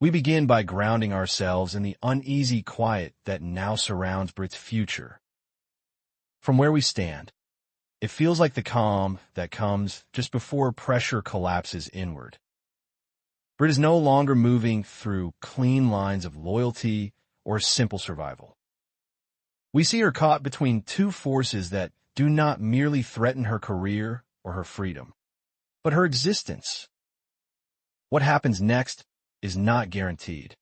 We begin by grounding ourselves in the uneasy quiet that now surrounds Britt's future. From where we stand, it feels like the calm that comes just before pressure collapses inward. Britt is no longer moving through clean lines of loyalty or simple survival. We see her caught between two forces that do not merely threaten her career or her freedom, but her existence. What happens next is not guaranteed,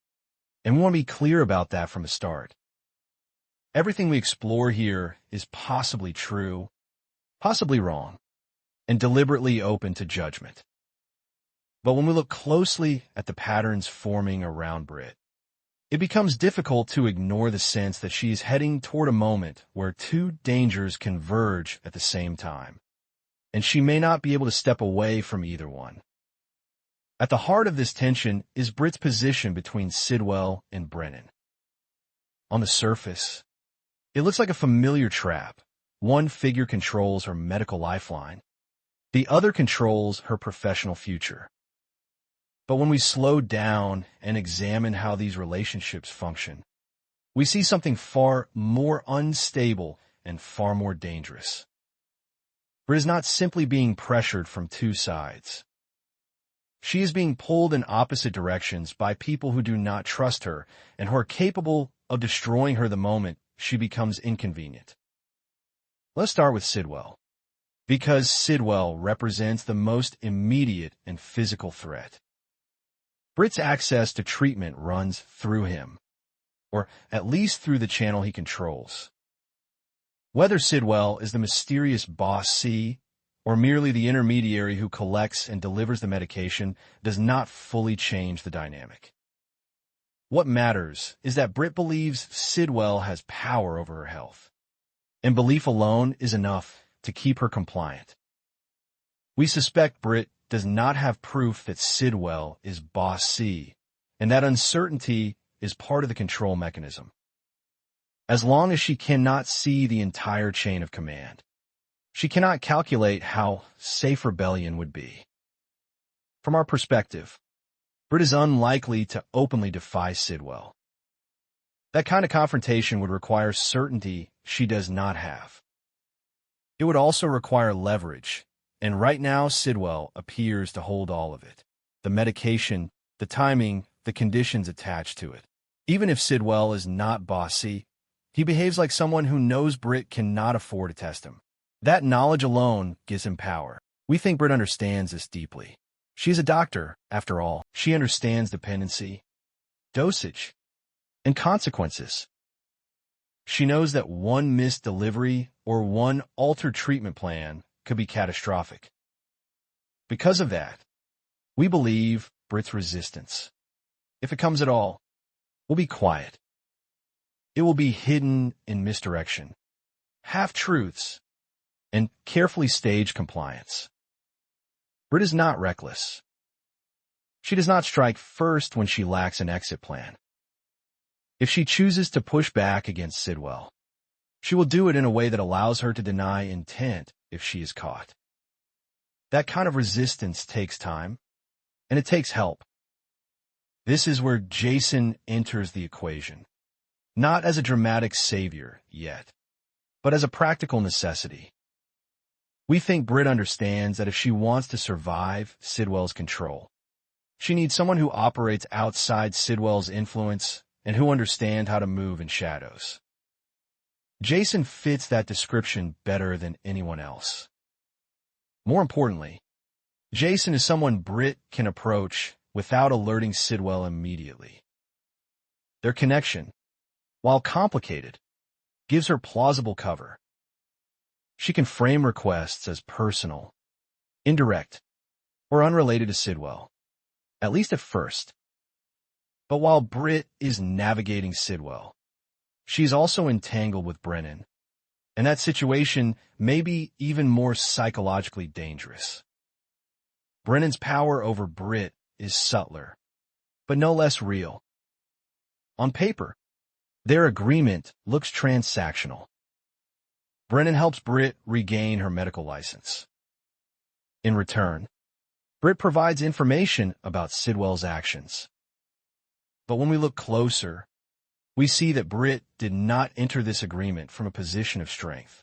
and we want to be clear about that from the start. Everything we explore here is possibly true, possibly wrong, and deliberately open to judgment. But when we look closely at the patterns forming around Britt, it becomes difficult to ignore the sense that she is heading toward a moment where two dangers converge at the same time, and she may not be able to step away from either one. At the heart of this tension is Britt's position between Sidwell and Brennan. On the surface, it looks like a familiar trap. One figure controls her medical lifeline. The other controls her professional future. But when we slow down and examine how these relationships function, we see something far more unstable and far more dangerous. Britt is not simply being pressured from two sides. She is being pulled in opposite directions by people who do not trust her and who are capable of destroying her the moment she becomes inconvenient. Let's start with Sidwell, because Sidwell represents the most immediate and physical threat. Britt's access to treatment runs through him, or at least through the channel he controls. Whether Sidwell is the mysterious boss C or merely the intermediary who collects and delivers the medication does not fully change the dynamic. What matters is that Britt believes Sidwell has power over her health, and belief alone is enough to keep her compliant. We suspect Britt does not have proof that Sidwell is boss C, and that uncertainty is part of the control mechanism. As long as she cannot see the entire chain of command, she cannot calculate how safe rebellion would be. From our perspective, Britt is unlikely to openly defy Sidwell. That kind of confrontation would require certainty she does not have. It would also require leverage, and right now Sidwell appears to hold all of it. The medication, the timing, the conditions attached to it. Even if Sidwell is not bossy, he behaves like someone who knows Britt cannot afford to test him. That knowledge alone gives him power. We think Britt understands this deeply. She's a doctor, after all. She understands dependency, dosage, and consequences. She knows that one missed delivery or one altered treatment plan could be catastrophic. Because of that, we believe Britt's resistance, if it comes at all, will be quiet. It will be hidden in misdirection, half-truths, and carefully staged compliance. Britt is not reckless. She does not strike first when she lacks an exit plan. If she chooses to push back against Sidwell, she will do it in a way that allows her to deny intent if she is caught. That kind of resistance takes time, and it takes help. This is where Jason enters the equation, not as a dramatic savior yet, but as a practical necessity. We think Britt understands that if she wants to survive Sidwell's control, she needs someone who operates outside Sidwell's influence and who understands how to move in shadows. Jason fits that description better than anyone else. More importantly, Jason is someone Britt can approach without alerting Sidwell immediately. Their connection, while complicated, gives her plausible cover. She can frame requests as personal, indirect, or unrelated to Sidwell, at least at first. But while Britt is navigating Sidwell, she is also entangled with Brennan, and that situation may be even more psychologically dangerous. Brennan's power over Britt is subtler, but no less real. On paper, their agreement looks transactional. Brennan helps Britt regain her medical license. In, In return, Britt provides information about Sidwell's actions. But when we look closer, we see that Britt did not enter this agreement from a position of strength.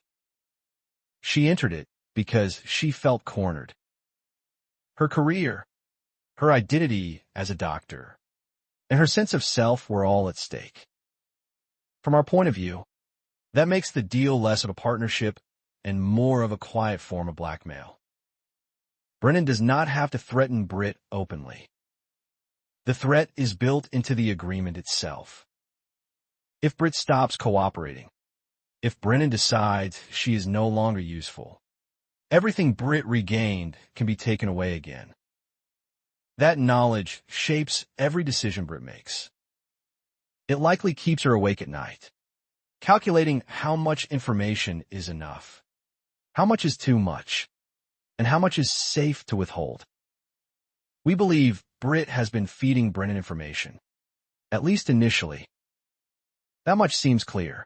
She entered it because she felt cornered. Her career, her identity as a doctor, and her sense of self were all at stake. From our point of view, that makes the deal less of a partnership and more of a quiet form of blackmail. Brennan does not have to threaten Britt openly. The threat is built into the agreement itself. If Britt stops cooperating, if Brennan decides she is no longer useful, everything Britt regained can be taken away again. That knowledge shapes every decision Britt makes. It likely keeps her awake at night, calculating how much information is enough, how much is too much, and how much is safe to withhold. We believe Britt has been feeding Brennan information, at least initially. That much seems clear.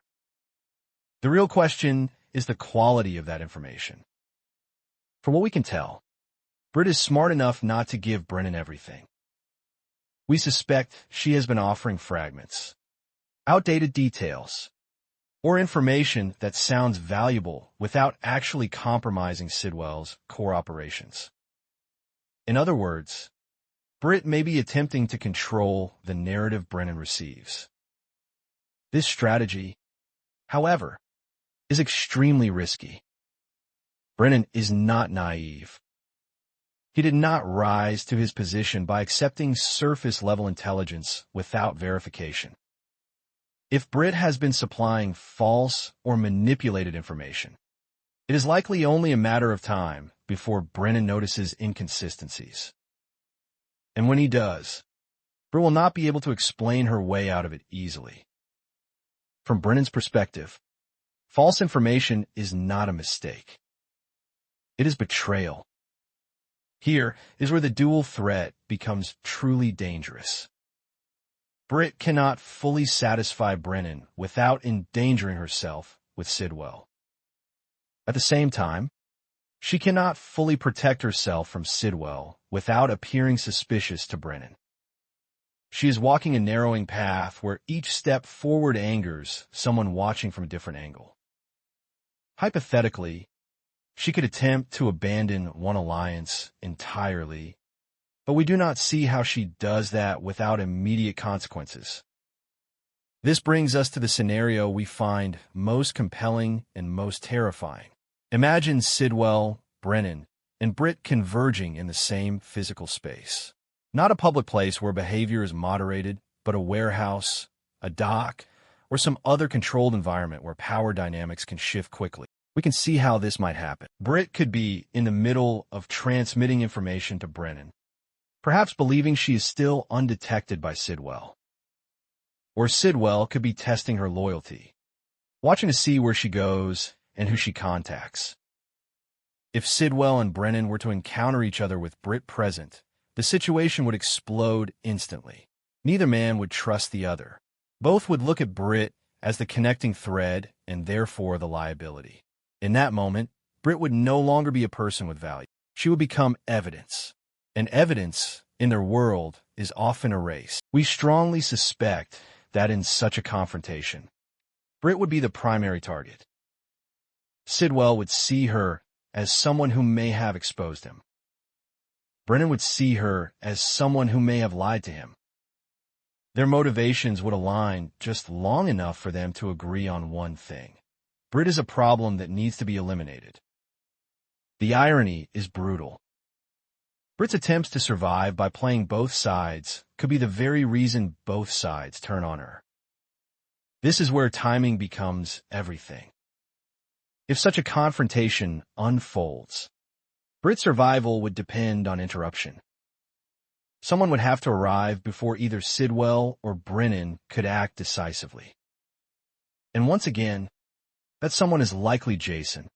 The real question is the quality of that information. From what we can tell, Britt is smart enough not to give Brennan everything. We suspect she has been offering fragments, outdated details, or information that sounds valuable without actually compromising Sidwell's core operations. In other words, Britt may be attempting to control the narrative Brennan receives. This strategy, however, is extremely risky. Brennan is not naive. He did not rise to his position by accepting surface-level intelligence without verification. If Britt has been supplying false or manipulated information, it is likely only a matter of time before Brennan notices inconsistencies. And when he does, Britt will not be able to explain her way out of it easily. From Brennan's perspective, false information is not a mistake. It is betrayal. Here is where the dual threat becomes truly dangerous. Britt cannot fully satisfy Brennan without endangering herself with Sidwell. At the same time, she cannot fully protect herself from Sidwell without appearing suspicious to Brennan. She is walking a narrowing path where each step forward angers someone watching from a different angle. Hypothetically, she could attempt to abandon one alliance entirely, but we do not see how she does that without immediate consequences. This brings us to the scenario we find most compelling and most terrifying. Imagine Sidwell, Brennan, and Britt converging in the same physical space. Not a public place where behavior is moderated, but a warehouse, a dock, or some other controlled environment where power dynamics can shift quickly. We can see how this might happen. Britt could be in the middle of transmitting information to Brennan, perhaps believing she is still undetected by Sidwell. Or Sidwell could be testing her loyalty, watching to see where she goes and who she contacts. If Sidwell and Brennan were to encounter each other with Britt present, the situation would explode instantly. Neither man would trust the other. Both would look at Britt as the connecting thread and therefore the liability. In that moment, Britt would no longer be a person with value. She would become evidence. And evidence, in their world, is often erased. We strongly suspect that in such a confrontation, Britt would be the primary target. Sidwell would see her as someone who may have exposed him. Brennan would see her as someone who may have lied to him. Their motivations would align just long enough for them to agree on one thing. Britt is a problem that needs to be eliminated. The irony is brutal. Britt's attempts to survive by playing both sides could be the very reason both sides turn on her. This is where timing becomes everything. If such a confrontation unfolds, Britt's survival would depend on interruption. Someone would have to arrive before either Sidwell or Brennan could act decisively. And once again, that someone is likely Jason.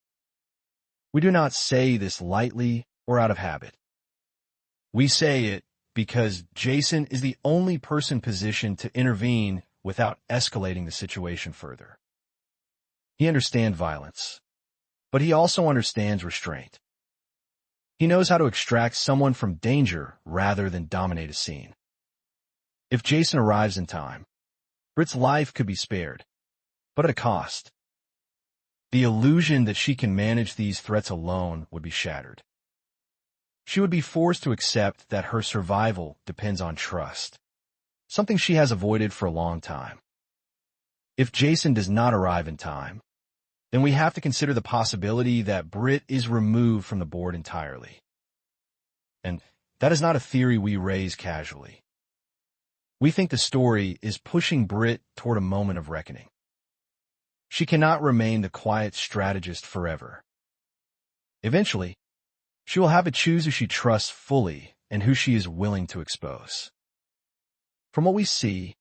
We do not say this lightly or out of habit. We say it because Jason is the only person positioned to intervene without escalating the situation further. He understands violence, but he also understands restraint. He knows how to extract someone from danger rather than dominate a scene. If Jason arrives in time, Britt's life could be spared, but at a cost. The illusion that she can manage these threats alone would be shattered. She would be forced to accept that her survival depends on trust, something she has avoided for a long time. If Jason does not arrive in time, then we have to consider the possibility that Britt is removed from the board entirely. And that is not a theory we raise casually. We think the story is pushing Britt toward a moment of reckoning. She cannot remain the quiet strategist forever. Eventually, she will have to choose who she trusts fully and who she is willing to expose. From what we see,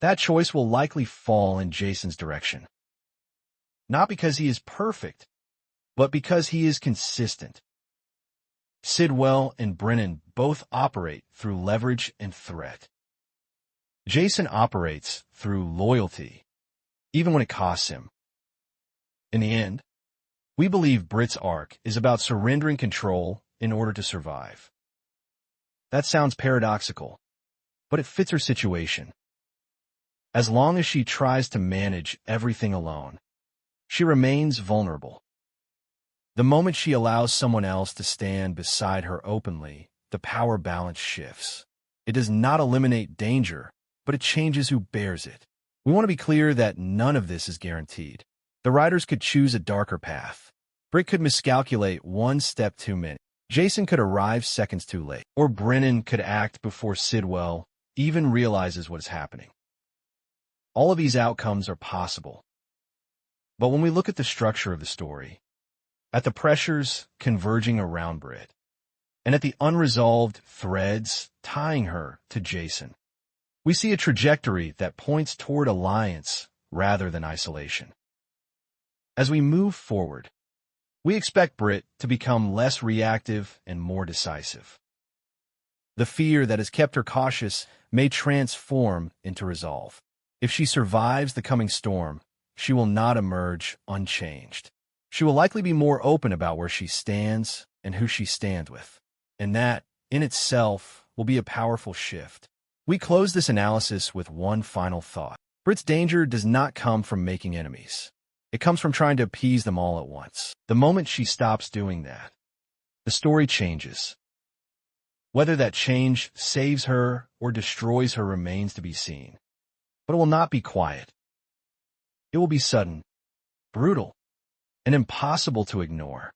that choice will likely fall in Jason's direction. Not because he is perfect, but because he is consistent. Sidwell and Brennan both operate through leverage and threat. Jason operates through loyalty, even when it costs him. In the end, we believe Britt's arc is about surrendering control in order to survive. That sounds paradoxical, but it fits her situation. As long as she tries to manage everything alone, she remains vulnerable. The moment she allows someone else to stand beside her openly, the power balance shifts. It does not eliminate danger, but it changes who bears it. We want to be clear that none of this is guaranteed. The writers could choose a darker path. Britt could miscalculate one step too many. Jason could arrive seconds too late. Or Brennan could act before Sidwell even realizes what is happening. All of these outcomes are possible. But when we look at the structure of the story, at the pressures converging around Britt, and at the unresolved threads tying her to Jason, we see a trajectory that points toward alliance rather than isolation. As we move forward, we expect Britt to become less reactive and more decisive. The fear that has kept her cautious may transform into resolve. If she survives the coming storm, she will not emerge unchanged. She will likely be more open about where she stands and who she stands with. And that, in itself, will be a powerful shift. We close this analysis with one final thought. Britt's danger does not come from making enemies. It comes from trying to appease them all at once. The moment she stops doing that, the story changes. Whether that change saves her or destroys her remains to be seen. But it will not be quiet. It will be sudden, brutal, and impossible to ignore.